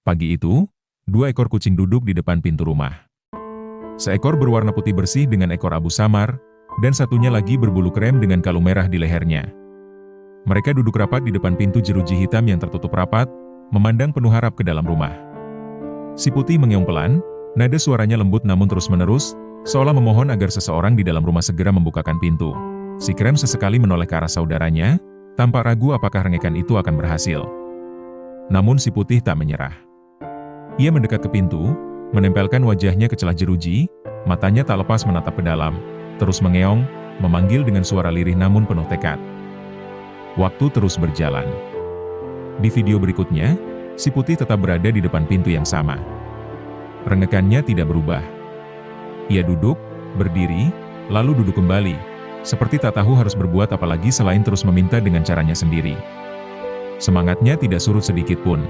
Pagi itu, dua ekor kucing duduk di depan pintu rumah. Seekor berwarna putih bersih dengan ekor abu samar, dan satunya lagi berbulu krem dengan kalung merah di lehernya. Mereka duduk rapat di depan pintu jeruji hitam yang tertutup rapat, memandang penuh harap ke dalam rumah. Si putih mengeong pelan, nada suaranya lembut namun terus-menerus, seolah memohon agar seseorang di dalam rumah segera membukakan pintu. Si krem sesekali menoleh ke arah saudaranya, tanpa ragu apakah rengekan itu akan berhasil. Namun si putih tak menyerah. Ia mendekat ke pintu, menempelkan wajahnya ke celah jeruji, matanya tak lepas menatap ke dalam, terus mengeong, memanggil dengan suara lirih namun penuh tekad. Waktu terus berjalan. Di video berikutnya, si putih tetap berada di depan pintu yang sama. Rengekannya tidak berubah. Ia duduk, berdiri, lalu duduk kembali, seperti tak tahu harus berbuat apalagi selain terus meminta dengan caranya sendiri. Semangatnya tidak surut sedikit pun.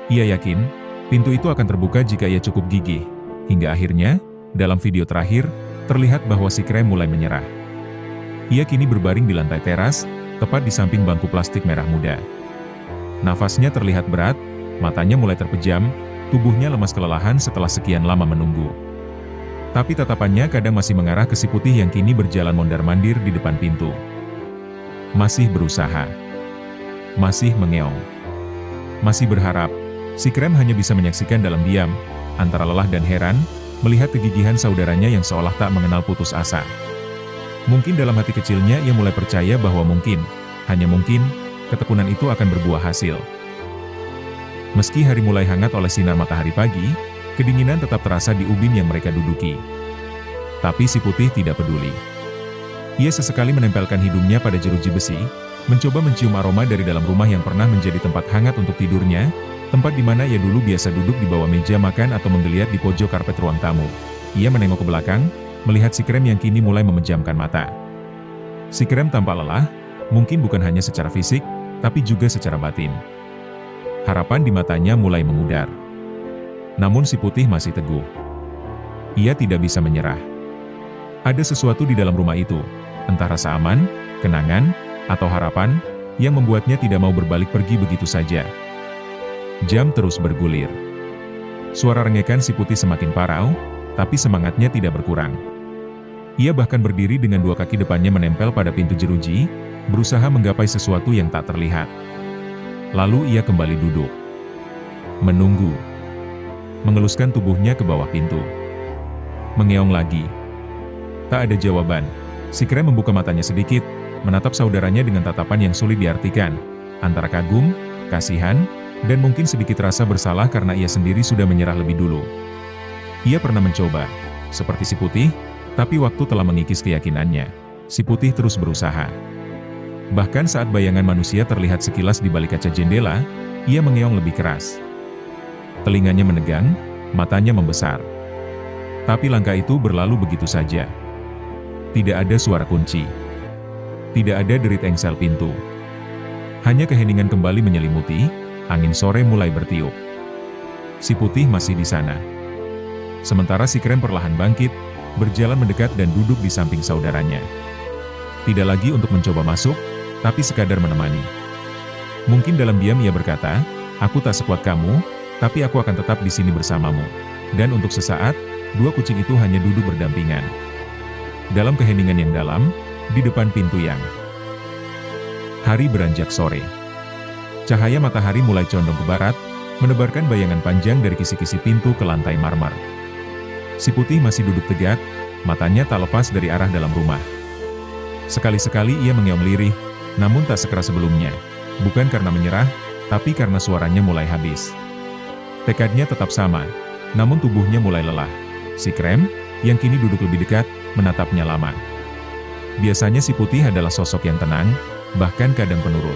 Ia yakin, pintu itu akan terbuka jika ia cukup gigih. Hingga akhirnya, dalam video terakhir, terlihat bahwa si krem mulai menyerah. Ia kini berbaring di lantai teras, tepat di samping bangku plastik merah muda. Nafasnya terlihat berat, matanya mulai terpejam, tubuhnya lemas kelelahan setelah sekian lama menunggu. Tapi tatapannya kadang masih mengarah ke si putih yang kini berjalan mondar-mandir di depan pintu. Masih berusaha. Masih mengeong. Masih berharap. Si krem hanya bisa menyaksikan dalam diam, antara lelah dan heran, melihat kegigihan saudaranya yang seolah tak mengenal putus asa. Mungkin dalam hati kecilnya ia mulai percaya bahwa mungkin, hanya mungkin, ketekunan itu akan berbuah hasil. Meski hari mulai hangat oleh sinar matahari pagi, kedinginan tetap terasa di ubin yang mereka duduki. Tapi si putih tidak peduli. Ia sesekali menempelkan hidungnya pada jeruji besi, mencoba mencium aroma dari dalam rumah yang pernah menjadi tempat hangat untuk tidurnya, tempat di mana ia dulu biasa duduk di bawah meja makan atau menggeliat di pojok karpet ruang tamu. Ia menengok ke belakang, melihat si krem yang kini mulai memejamkan mata. Si krem tampak lelah, mungkin bukan hanya secara fisik, tapi juga secara batin. Harapan di matanya mulai memudar. Namun si putih masih teguh. Ia tidak bisa menyerah. Ada sesuatu di dalam rumah itu, entah rasa aman, kenangan, atau harapan, yang membuatnya tidak mau berbalik pergi begitu saja. Jam terus bergulir. Suara rengekan si putih semakin parau, tapi semangatnya tidak berkurang. Ia bahkan berdiri dengan dua kaki depannya menempel pada pintu jeruji, berusaha menggapai sesuatu yang tak terlihat. Lalu ia kembali duduk. Menunggu. Mengeluskan tubuhnya ke bawah pintu. Mengeong lagi. Tak ada jawaban. Si krem membuka matanya sedikit, menatap saudaranya dengan tatapan yang sulit diartikan, antara kagum, kasihan, dan mungkin sedikit rasa bersalah karena ia sendiri sudah menyerah lebih dulu. Ia pernah mencoba, seperti si putih, tapi waktu telah mengikis keyakinannya. Si putih terus berusaha. Bahkan saat bayangan manusia terlihat sekilas di balik kaca jendela, ia mengeong lebih keras. Telinganya menegang, matanya membesar. Tapi langkah itu berlalu begitu saja. Tidak ada suara kunci. Tidak ada derit engsel pintu. Hanya keheningan kembali menyelimuti, angin sore mulai bertiup. Si putih masih di sana. Sementara si krem perlahan bangkit, berjalan mendekat dan duduk di samping saudaranya. Tidak lagi untuk mencoba masuk, tapi sekadar menemani. Mungkin dalam diam ia berkata, "Aku tak sekuat kamu, tapi aku akan tetap di sini bersamamu." Dan untuk sesaat, dua kucing itu hanya duduk berdampingan. Dalam keheningan yang dalam, di depan pintu yang. Hari beranjak sore. Cahaya matahari mulai condong ke barat, menebarkan bayangan panjang dari kisi-kisi pintu ke lantai marmer. Si putih masih duduk tegak, matanya tak lepas dari arah dalam rumah. Sekali-sekali ia mengeong lirih, namun tak sekeras sebelumnya. Bukan karena menyerah, tapi karena suaranya mulai habis. Tekadnya tetap sama, namun tubuhnya mulai lelah. Si krem, yang kini duduk lebih dekat, menatapnya lama. Biasanya si putih adalah sosok yang tenang, bahkan kadang penurut.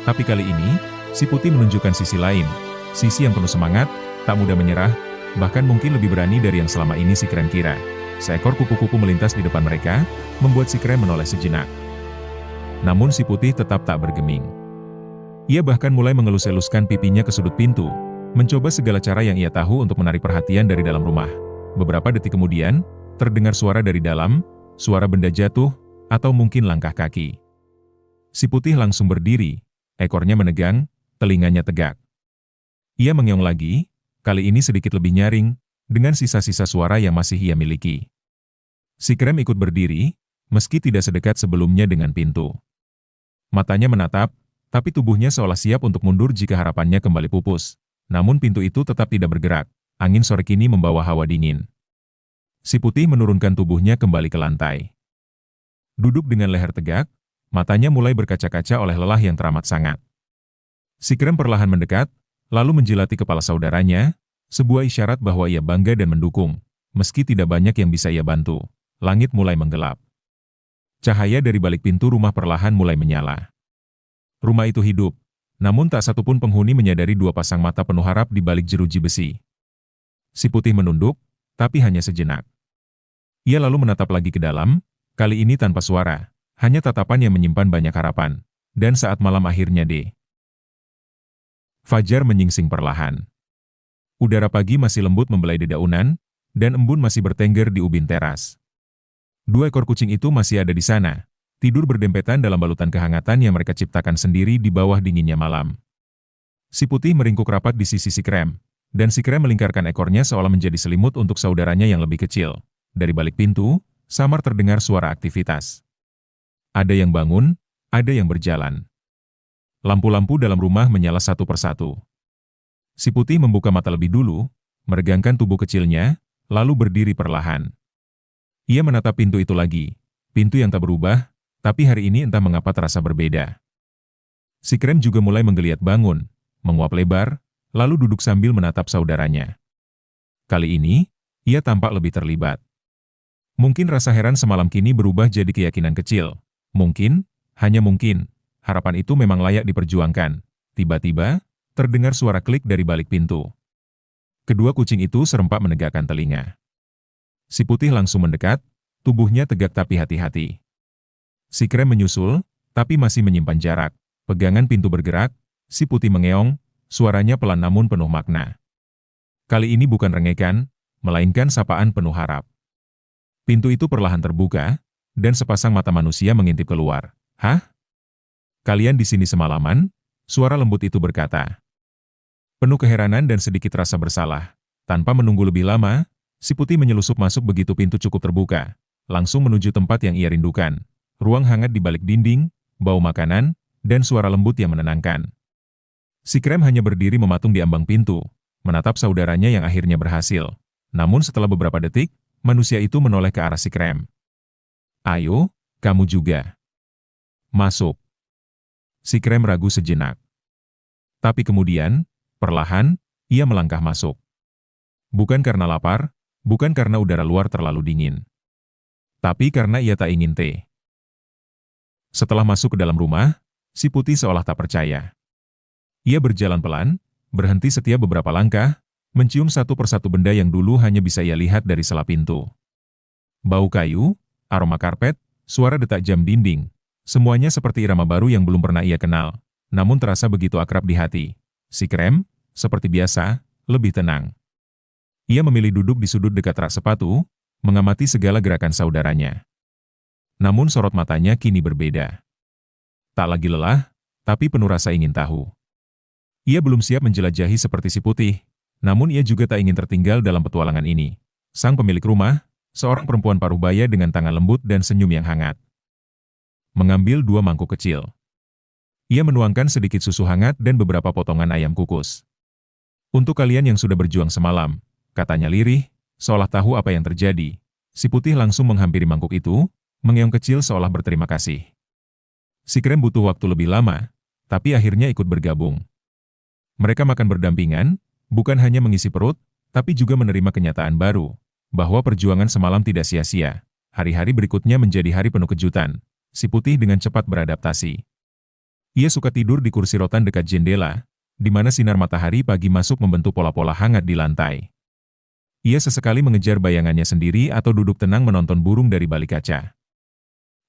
Tapi kali ini, si putih menunjukkan sisi lain, sisi yang penuh semangat, tak mudah menyerah, bahkan mungkin lebih berani dari yang selama ini si krem kira. Seekor kupu-kupu melintas di depan mereka, membuat si krem menoleh sejenak. Namun si putih tetap tak bergeming. Ia bahkan mulai mengelus-eluskan pipinya ke sudut pintu, mencoba segala cara yang ia tahu untuk menarik perhatian dari dalam rumah. Beberapa detik kemudian, terdengar suara dari dalam, suara benda jatuh, atau mungkin langkah kaki. Si putih langsung berdiri, ekornya menegang, telinganya tegak. Ia mengeong lagi, kali ini sedikit lebih nyaring, dengan sisa-sisa suara yang masih ia miliki. Si Krem ikut berdiri, meski tidak sedekat sebelumnya dengan pintu. Matanya menatap, tapi tubuhnya seolah siap untuk mundur jika harapannya kembali pupus. Namun pintu itu tetap tidak bergerak, angin sore kini membawa hawa dingin. Si Putih menurunkan tubuhnya kembali ke lantai. Duduk dengan leher tegak, matanya mulai berkaca-kaca oleh lelah yang teramat sangat. Si Krem perlahan mendekat, lalu menjilati kepala saudaranya, sebuah isyarat bahwa ia bangga dan mendukung. Meski tidak banyak yang bisa ia bantu, langit mulai menggelap. Cahaya dari balik pintu rumah perlahan mulai menyala. Rumah itu hidup, namun tak satupun penghuni menyadari dua pasang mata penuh harap di balik jeruji besi. Si Putih menunduk, tapi hanya sejenak. Ia lalu menatap lagi ke dalam, kali ini tanpa suara, hanya tatapan yang menyimpan banyak harapan. Dan saat malam akhirnya Fajar menyingsing perlahan. Udara pagi masih lembut membelai dedaunan, dan embun masih bertengger di ubin teras. Dua ekor kucing itu masih ada di sana, tidur berdempetan dalam balutan kehangatan yang mereka ciptakan sendiri di bawah dinginnya malam. Si Putih meringkuk rapat di sisi si Krem, dan si Krem melingkarkan ekornya seolah menjadi selimut untuk saudaranya yang lebih kecil. Dari balik pintu, samar terdengar suara aktivitas. Ada yang bangun, ada yang berjalan. Lampu-lampu dalam rumah menyala satu persatu. Si Putih membuka mata lebih dulu, meregangkan tubuh kecilnya, lalu berdiri perlahan. Ia menatap pintu itu lagi, pintu yang tak berubah, tapi hari ini entah mengapa terasa berbeda. Si Krem juga mulai menggeliat bangun, menguap lebar, lalu duduk sambil menatap saudaranya. Kali ini, ia tampak lebih terlibat. Mungkin rasa heran semalam kini berubah jadi keyakinan kecil. Mungkin, hanya mungkin, harapan itu memang layak diperjuangkan. Tiba-tiba, terdengar suara klik dari balik pintu. Kedua kucing itu serempak menegakkan telinga. Si Putih langsung mendekat, tubuhnya tegak tapi hati-hati. Si Krem menyusul, tapi masih menyimpan jarak. Pegangan pintu bergerak, si Putih mengeong, suaranya pelan namun penuh makna. Kali ini bukan rengekan, melainkan sapaan penuh harap. Pintu itu perlahan terbuka, dan sepasang mata manusia mengintip keluar. "Hah? Kalian di sini semalaman?" Suara lembut itu berkata. Penuh keheranan dan sedikit rasa bersalah. Tanpa menunggu lebih lama, si Putih menyelusup masuk begitu pintu cukup terbuka, langsung menuju tempat yang ia rindukan. Ruang hangat di balik dinding, bau makanan, dan suara lembut yang menenangkan. Si Krem hanya berdiri mematung di ambang pintu, menatap saudaranya yang akhirnya berhasil. Namun setelah beberapa detik, manusia itu menoleh ke arah si Krem. "Ayo, kamu juga. Masuk." Si Krem ragu sejenak. Tapi kemudian, perlahan, ia melangkah masuk. Bukan karena lapar, bukan karena udara luar terlalu dingin. Tapi karena ia tak ingin teh. Setelah masuk ke dalam rumah, si Putih seolah tak percaya. Ia berjalan pelan, berhenti setiap beberapa langkah, mencium satu persatu benda yang dulu hanya bisa ia lihat dari sela pintu. Bau kayu, aroma karpet, suara detak jam dinding, semuanya seperti irama baru yang belum pernah ia kenal, namun terasa begitu akrab di hati. Si Krem, seperti biasa, lebih tenang. Ia memilih duduk di sudut dekat rak sepatu, mengamati segala gerakan saudaranya. Namun sorot matanya kini berbeda. Tak lagi lelah, tapi penuh rasa ingin tahu. Ia belum siap menjelajahi seperti si Putih, namun ia juga tak ingin tertinggal dalam petualangan ini. Sang pemilik rumah, seorang perempuan paruh baya dengan tangan lembut dan senyum yang hangat. Mengambil dua mangkuk kecil. Ia menuangkan sedikit susu hangat dan beberapa potongan ayam kukus. "Untuk kalian yang sudah berjuang semalam," katanya lirih, seolah tahu apa yang terjadi. Si Putih langsung menghampiri mangkuk itu, mengeong kecil seolah berterima kasih. Si Krem butuh waktu lebih lama, tapi akhirnya ikut bergabung. Mereka makan berdampingan, bukan hanya mengisi perut, tapi juga menerima kenyataan baru, bahwa perjuangan semalam tidak sia-sia. Hari-hari berikutnya menjadi hari penuh kejutan. Si Putih dengan cepat beradaptasi. Ia suka tidur di kursi rotan dekat jendela, di mana sinar matahari pagi masuk membentuk pola-pola hangat di lantai. Ia sesekali mengejar bayangannya sendiri atau duduk tenang menonton burung dari balik kaca.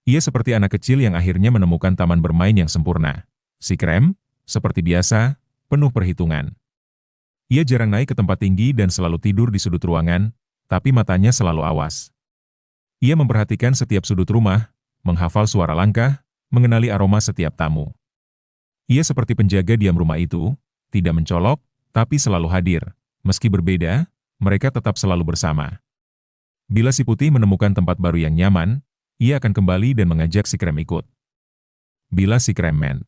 Ia seperti anak kecil yang akhirnya menemukan taman bermain yang sempurna. Si Krem, seperti biasa, penuh perhitungan. Ia jarang naik ke tempat tinggi dan selalu tidur di sudut ruangan, tapi matanya selalu awas. Ia memperhatikan setiap sudut rumah, menghafal suara langkah, mengenali aroma setiap tamu. Ia seperti penjaga diam rumah itu, tidak mencolok, tapi selalu hadir. Meski berbeda, mereka tetap selalu bersama. Bila si putih menemukan tempat baru yang nyaman, ia akan kembali dan mengajak si krem ikut. Bila si krem men